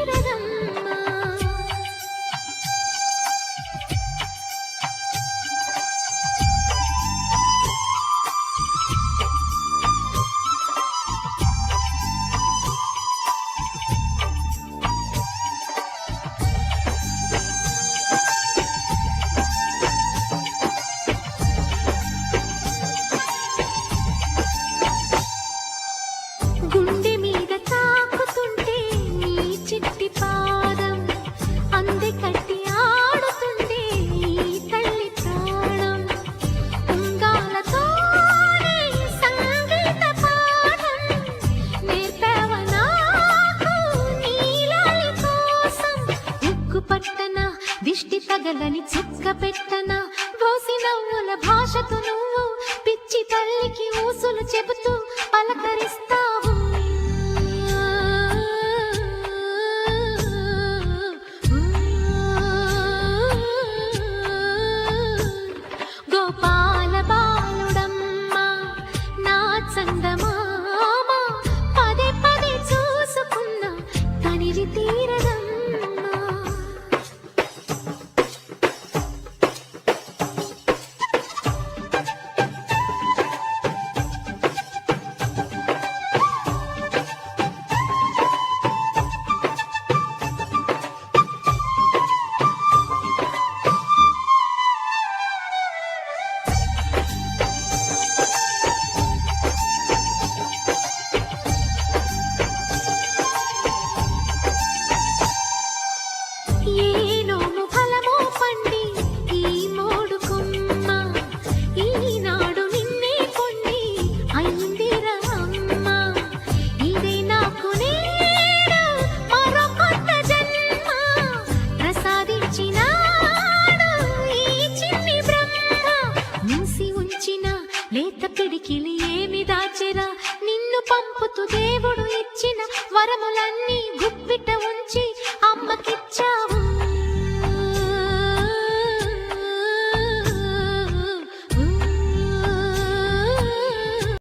తీరదమ్మా. గుండె మీద తాకుతుంటే నీ చిట్టి పాదం అంది కట్టి ఆడుతుండే ఈ తల్లి ప్రాణం. ఉంగాలతోనే సంగీత పాఠం నేర్పావ నాకు నీలాలి కోసం. ఉక్కు పట్టన దిష్టి తగలని చుక్క పెట్టన బోసి నవ్వుల భాషతో నువ్వు పిచ్చి తల్లికి ఊసులు చెబుతూ పలకరిస్తావు. గోపాల బాలుడమ్మా నా చందమామ పదే పదే చూసుకున్న తనివి తీరదమ్మా. ఏ నోము ఫలమో పండి ఈ మోడు కొమ్మ ఈనాడు నిన్నే పొండి అయిందిరా అమ్మ. ఇదే నాకు నేడు మరో కొత్త జన్మ ప్రసాదించినాడు ఈ చిన్ని బ్రహ్మ. మూసి ఉంచిన లేత పిడికిలి ఏమి దాచెరా నిన్ను పంపుతూ దేవుడు ఇచ్చిన వరములన్నీ